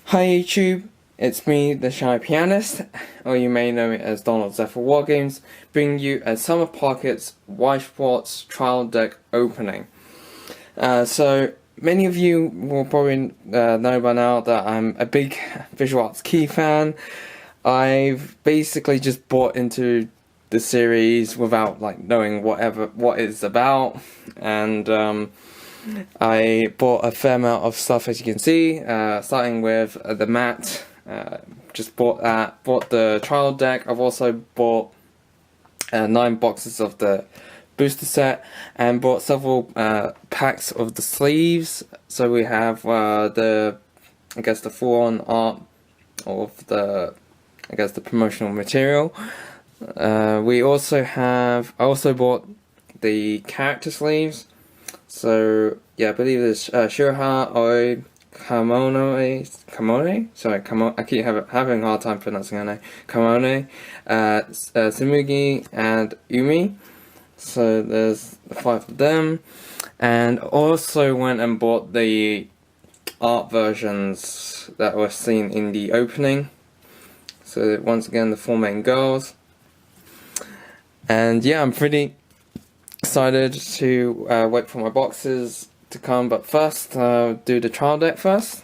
Hi YouTube, it's me, the Shy Pianist, or you may know me as Donald Zephyr Wargames, bringing you a Summer Pockets Y-Sports trial deck opening. So many of you will probably know by now that I'm a big Visual Arts Key fan. I've basically just bought into the series without knowing what it's about, and I bought a fair amount of stuff, as you can see, starting with the mat. Just bought that. Bought the trial deck. I've also bought 9 boxes of the booster set, and bought several packs of the sleeves. So we have the full-on art of the promotional material. I also bought the character sleeves. So yeah, I believe there's Shuraha Oi Kamone. Sorry, I keep having a hard time pronouncing her name. Kamone, Tsumugi, and Umi. So there's 5 of them, and also went and bought the art versions that were seen in the opening. So once again, the 4 main girls, and yeah, I'm pretty excited to wait for my boxes to come, but first do the trial deck first.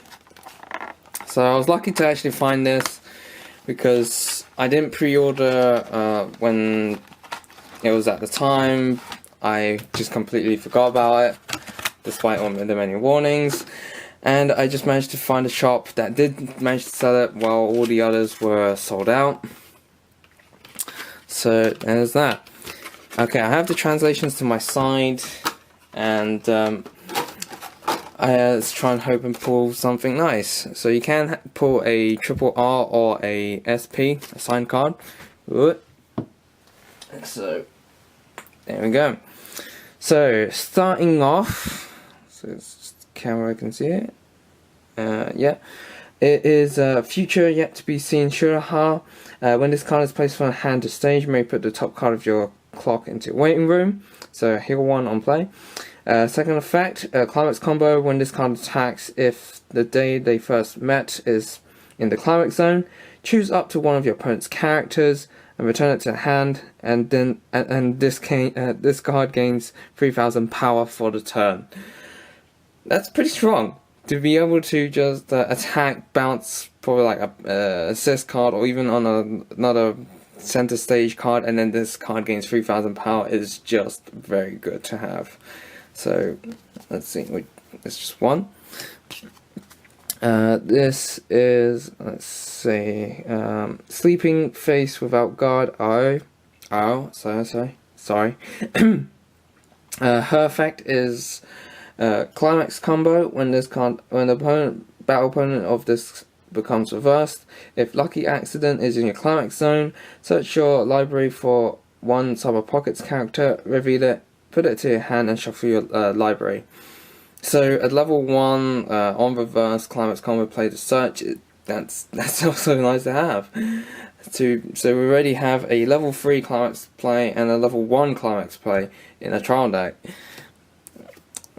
So I was lucky to actually find this because I didn't pre-order when it was at the time. I just completely forgot about it despite all the many warnings, and I just managed to find a shop that did manage to sell it while all the others were sold out. So there's that. Okay, I have the translations to my side, and let's try and hope and pull something nice. So you can pull a triple R or a SP, a signed card. So there we go. So starting off, so it's camera can see it. Yeah, it is future yet to be seen Shuraha. When this card is placed from hand to stage, you may put the top card of your clock into waiting room. So heal 1 on play. Second effect, climax combo. When this card attacks, if the day they first met is in the climax zone, choose up to one of your opponent's characters and return it to hand, and then this card gains 3000 power for the turn. That's pretty strong to be able to just attack, bounce probably like a assist card, or even on another center stage card, and then this card gains 3000 power is just very good to have. So let's see, it's just one. This is, let's see, Sleeping Face Without Guard. Sorry. Her effect is climax combo. When the battle opponent of this becomes reversed, if Lucky Accident is in your climax zone, search your library for one Summer Pockets character, reveal it, put it to your hand, and shuffle your library. So at level 1, on reverse climax combo, play the search. That's also nice to have. So we already have a level 3 climax play and a level 1 climax play in a trial deck.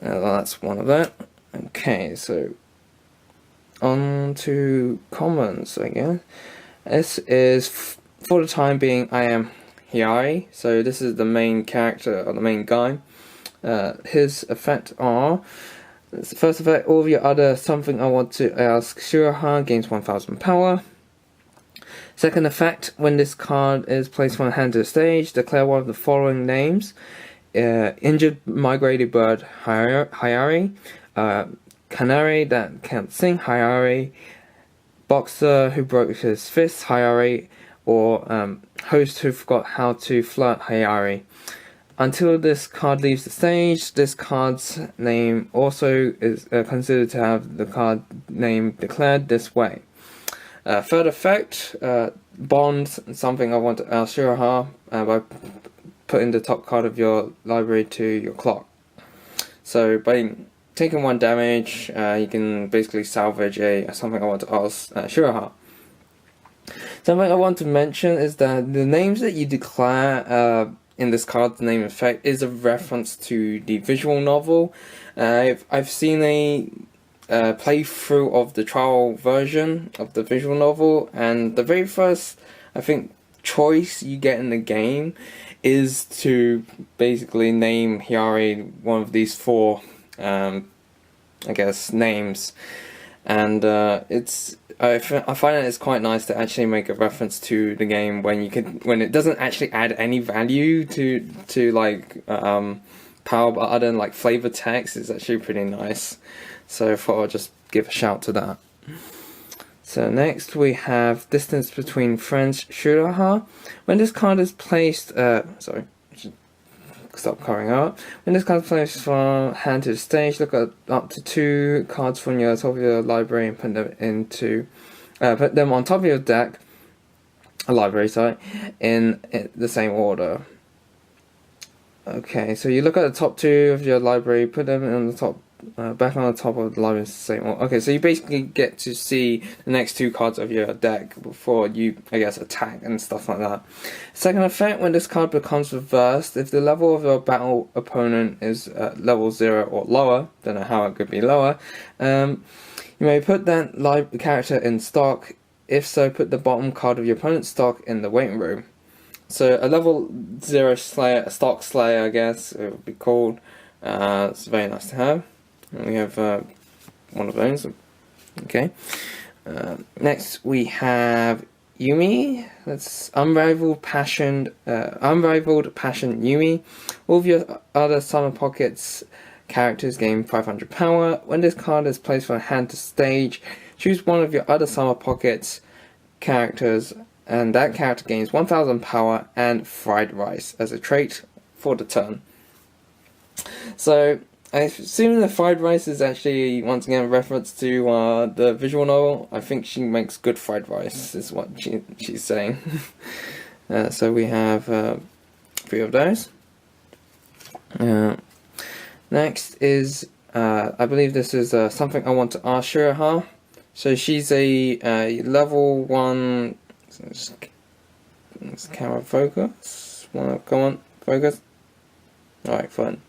That's one of it. Okay, so on to commons, I guess. This is, for the time being, I am Hiyari. So this is the main character, or the main guy. His effect are, first effect, all of your other something I want to ask Shuraha gains 1000 power. Second effect, when this card is placed from hand to the stage, declare one of the following names: injured migrated bird Hiyari, canary that can't sing Hiyari, boxer who broke his fist Hiyari, or host who forgot how to flirt Hiyari. Until this card leaves the stage, this card's name also is considered to have the card name declared this way. Third effect, bond something I want to ask Shuraha by putting the top card of your library to your clock. So by taking 1 damage, you can basically salvage something I want to ask Shuraha. Something I want to mention is that the names that you declare in this card's name effect is a reference to the visual novel. I've seen playthrough of the trial version of the visual novel, and the very first, I think, choice you get in the game is to basically name Hiyari one of these four, I guess, names, and I find that it's quite nice to actually make a reference to the game when it doesn't actually add any value to like power, but other than like flavor text. It's actually pretty nice. So I thought I'll just give a shout to that. So next we have Distance Between Friends Shuraha. When this card is placed, stop covering up. When this card is placed from hand to the stage, look at up to 2 cards from your top of your library and put them on top of your deck, in the same order. Okay, so you look at the top 2 of your library, put them on the top, back on the top of the library in the same order. Okay, so you basically get to see the next 2 cards of your deck before you, I guess, attack and stuff like that. Second effect, when this card becomes reversed, if the level of your battle opponent is level 0 or lower, don't know how it could be lower, you may put that character in stock. If so, put the bottom card of your opponent's stock in the waiting room. So a level 0 Slayer, a stock Slayer, I guess it would be called. It's very nice to have. And we have one of those. Okay. Next we have Yumi. That's Unrivaled Passion Yumi. All of your other Summer Pockets characters gain 500 power. When this card is placed from hand to stage, choose one of your other Summer Pockets characters, and that character gains 1000 power and fried rice as a trait for the turn. So I assume the fried rice is actually once again a reference to the visual novel. I think she makes good fried rice, is what she's saying. So we have 3 of those. Next is I believe this is something I want to ask Shuraha. So she's a level 1. Let's camera focus. Come on, focus. Alright, fine.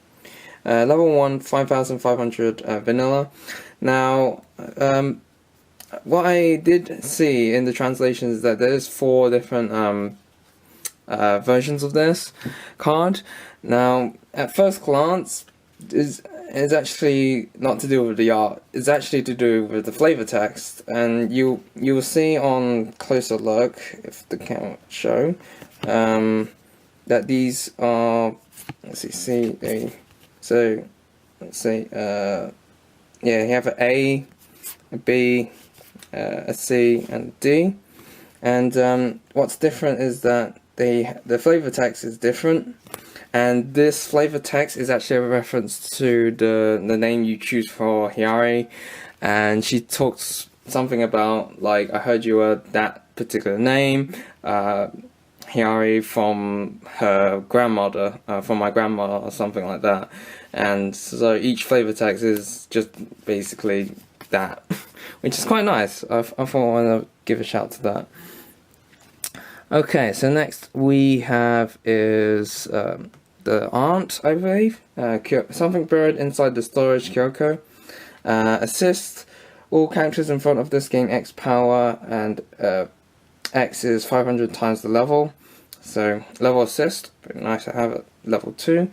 Level 1, 5500 vanilla. Now, what I did see in the translation is that there's 4 different versions of this card. Now, at first glance, is actually not to do with the art. It's actually to do with the flavor text, and you will see on closer look, if the camera show, that these are, let's see, so let's say yeah, you have an A, a B, a C, and a D, and what's different is that the flavor text is different. And this flavor text is actually a reference to the name you choose for Hiyari, and she talks something about, like, I heard you were that particular name, Hiyari, from her grandmother, from my grandmother, or something like that. And so each flavor text is just basically that, which is quite nice. I thought I want to give a shout to that. Okay, so next we have is the aunt, I believe. Something buried inside the storage Kyoko. Assist. All characters in front of this gain X power, and X is 500 times the level. So level assist, pretty nice to have at level 2.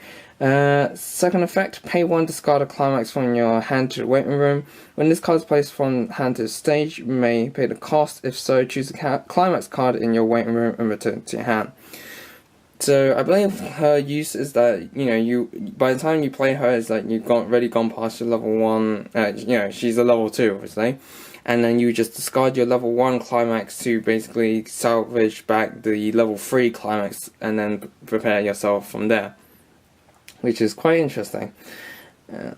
Second effect, pay 1, discard a climax from your hand to the waiting room. When this card is placed from hand to the stage, you may pay the cost. If so, choose a climax card in your waiting room and return it to your hand. So I believe her use is that, you by the time you play her, is that you've already gone past your level 1. She's a level 2, obviously, and then you just discard your level 1 climax to basically salvage back the level 3 climax, and then prepare yourself from there, which is quite interesting. There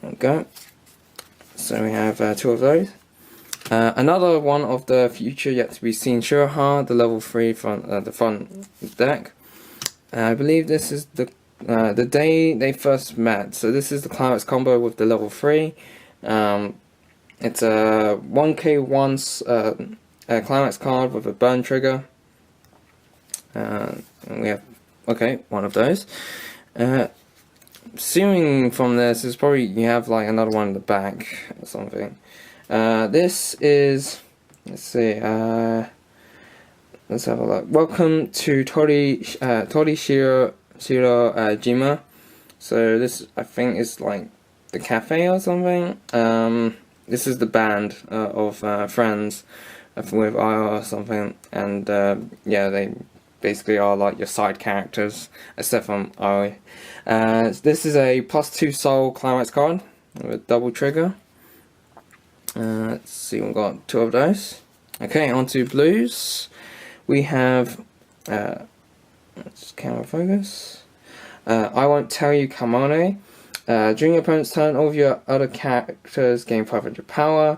we go. So we have 2 of those. Another one of the future yet to be seen Shuraha, the level 3 from the front deck. I believe this is the day they first met. So this is the climax combo with the level 3. It's a 1k1 climax card with a burn trigger. And we have, one of those. assuming from this is probably you have like another one in the back or something. This is, let's see, let's have a look. Welcome to Tori Shiro Jima. So this, I think, is like the cafe or something. This is the band of friends with IR or something, and yeah, they basically are like your side characters, except from Aoi. This is a +2 soul climax card with double trigger. Let's see, we've got 2 of those. Okay, on to blues. We have, let's camera focus. I Won't Tell You Kamone. During your opponent's turn, all of your other characters gain 500 power.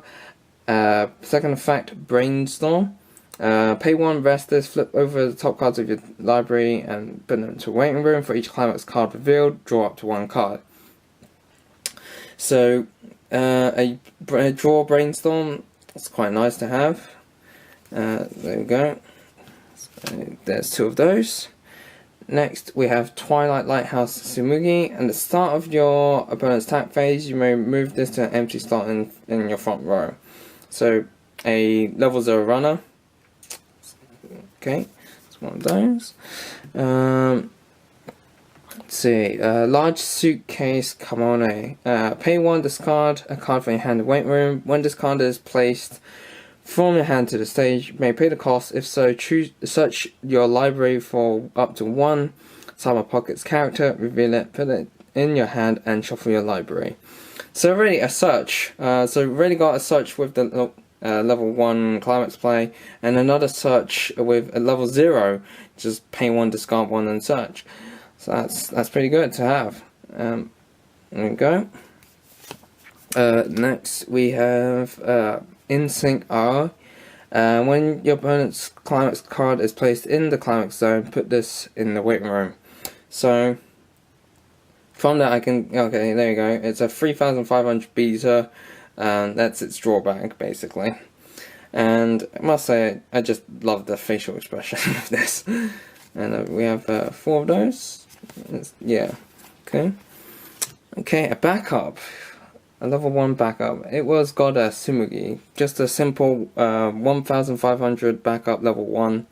Second effect, Brainstorm. Pay 1, rest this, flip over the top cards of your library and put them into a waiting room. For each climax card revealed, draw up to 1 card. So, a draw Brainstorm, it's quite nice to have. There we go. So, there's 2 of those. Next, we have Twilight Lighthouse Tsumugi. At the start of your opponent's attack phase, you may move this to an empty slot in your front row. So, a level 0 runner. Okay, it's one of those. Let's see. Large Suitcase Kamone. Pay 1, discard a card from your hand in the waiting room. When this card is placed from your hand to the stage, you may pay the cost. If so, search your library for up to 1 Sama Pockets character, reveal it, put it in your hand, and shuffle your library. So already a search. So already got a search with the level 1 climax play, and another search with a level 0, just pay 1, discard 1, and search. So that's pretty good to have. There we go. Next we have In-Sync R. When your opponent's climax card is placed in the climax zone, put this in the waiting room. So from that I can, okay, there you go. It's a 3500 beta, and that's its drawback basically. And I must say, I just love the facial expression of this. And we have 4 of those. Yeah, okay. Okay, a backup. A level 1 backup. It was Goddess Tsumugi. Just a simple 1500 backup level 1.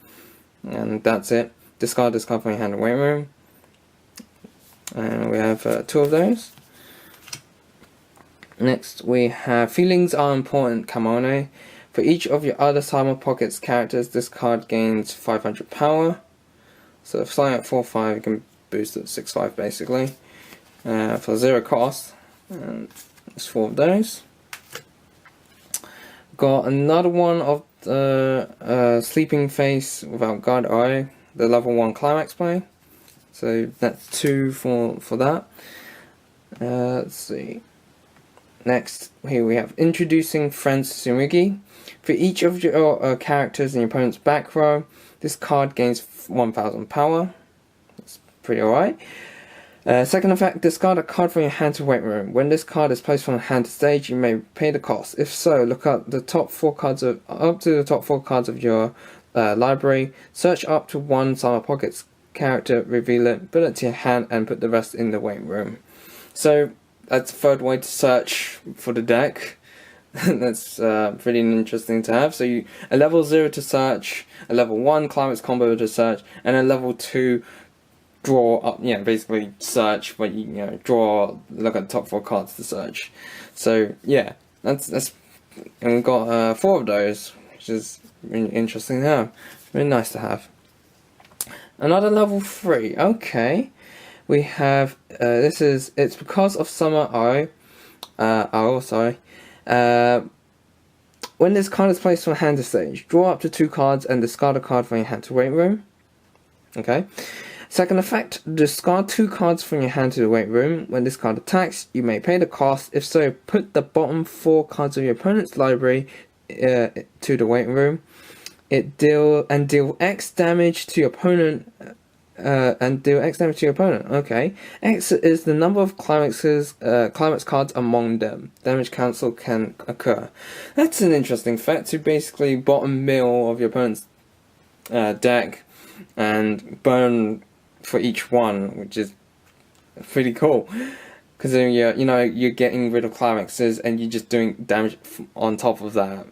And that's it. Discard this card from your hand and waiting room. And we have 2 of those. Next we have Feelings Are Important Kamone. For each of your other Sama Pockets characters, this card gains 500 power. So if starting at 4-5, you can boost it to 6-5 basically. For 0 cost. And there's 4 of those. Got another one of the Sleeping Face without Guard Eye, the level 1 climax play. So that's 2 for that. Let's see. Next, here we have Introducing Friends Tsumugi. For each of your characters in your opponent's back row, this card gains 1000 power. That's pretty alright. Second effect, discard a card from your hand to waiting room. When this card is placed from the hand to stage, you may pay the cost. If so, look up the top 4 cards of your library. Search up to 1 Sama Pockets character, reveal it, put it to your hand, and put the rest in the waiting room. So that's a third way to search for the deck. That's pretty interesting to have. So a level 0 to search, a level 1 climax combo to search, and a level 2 draw up, basically search, but you look at the top 4 cards to search. So yeah, that's and we've got 4 of those, which is really interesting to have. Really nice to have. Another level 3. Okay, we have it's because of Summer sorry. When this card is placed from hand to stage, draw up to 2 cards and discard a card from your hand to waiting room. Okay. Second effect, discard 2 cards from your hand to the waiting room. When this card attacks, you may pay the cost. If so, put the bottom 4 cards of your opponent's library to the waiting room. Deal X damage to your opponent. Okay. X is the number of climax cards among them. Damage cancel can occur. That's an interesting fact, to basically bottom mill of your opponent's deck and burn for each one, which is pretty cool. Because then you're getting rid of climaxes and you're just doing damage on top of that.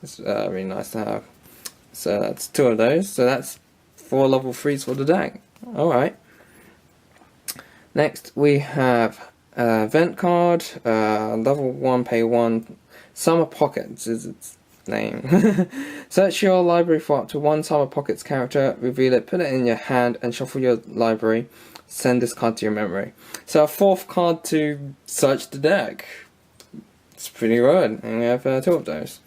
It's really nice to have. So that's 2 of those. So that's 4 level 3s for the deck. Alright. Next we have Vent card, level 1, pay 1, Summer Pockets is its name. Search your library for up to 1 Summer Pockets character, reveal it, put it in your hand, and shuffle your library. Send this card to your memory. So a 4th card to search the deck. It's pretty good, and we have 2 of those.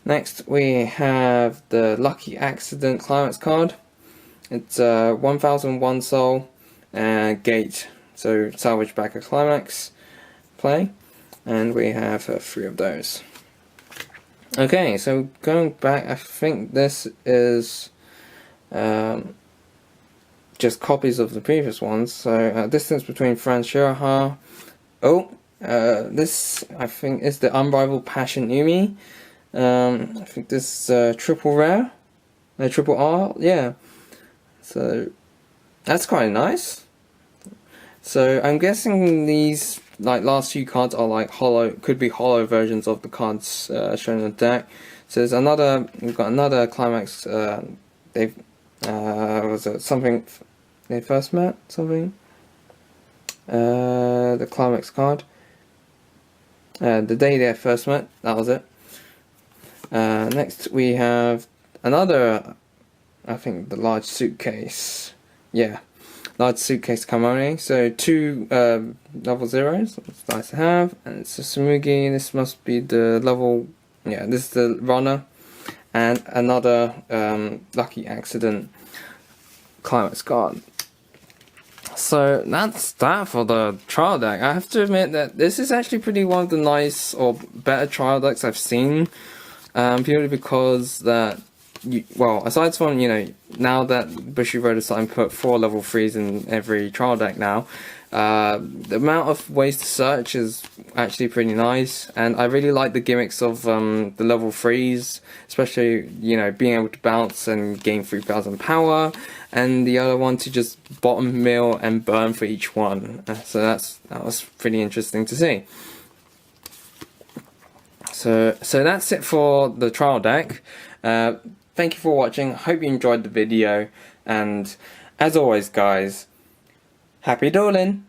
Next we have the Lucky Accident Climax card. It's 1001 soul and gate. So salvage back a climax play. And we have 3 of those. Okay, so going back, I think this is just copies of the previous ones. So distance between Franz Schirraha. This I think is the Unrivaled Passion Umi. I think this is triple rare, triple R, yeah. So that's quite nice. So I'm guessing these last few cards are like hollow, could be hollow versions of the cards shown in the deck. So we've got another climax. Was it something they first met? Something. The climax card. The day they first met. That was it. Next we have another. I think the large suitcase. Yeah. Large suitcase Kamoni, so 2 level 0s, it's nice to have, and it's a Tsumugi, this must be the level, yeah, this is the runner, and another Lucky Accident Climax card. So that's that for the trial deck. I have to admit that this is actually pretty one of the nice or better trial decks I've seen, purely because that, aside from, now that Bushiroad is starting to put 4 level 3s in every trial deck now, the amount of ways to search is actually pretty nice, and I really like the gimmicks of the level 3s, especially, being able to bounce and gain 3000 power, and the other one to just bottom mill and burn for each one. So that was pretty interesting to see. So that's it for the trial deck. Thank you for watching, I hope you enjoyed the video, and as always guys, happy dueling!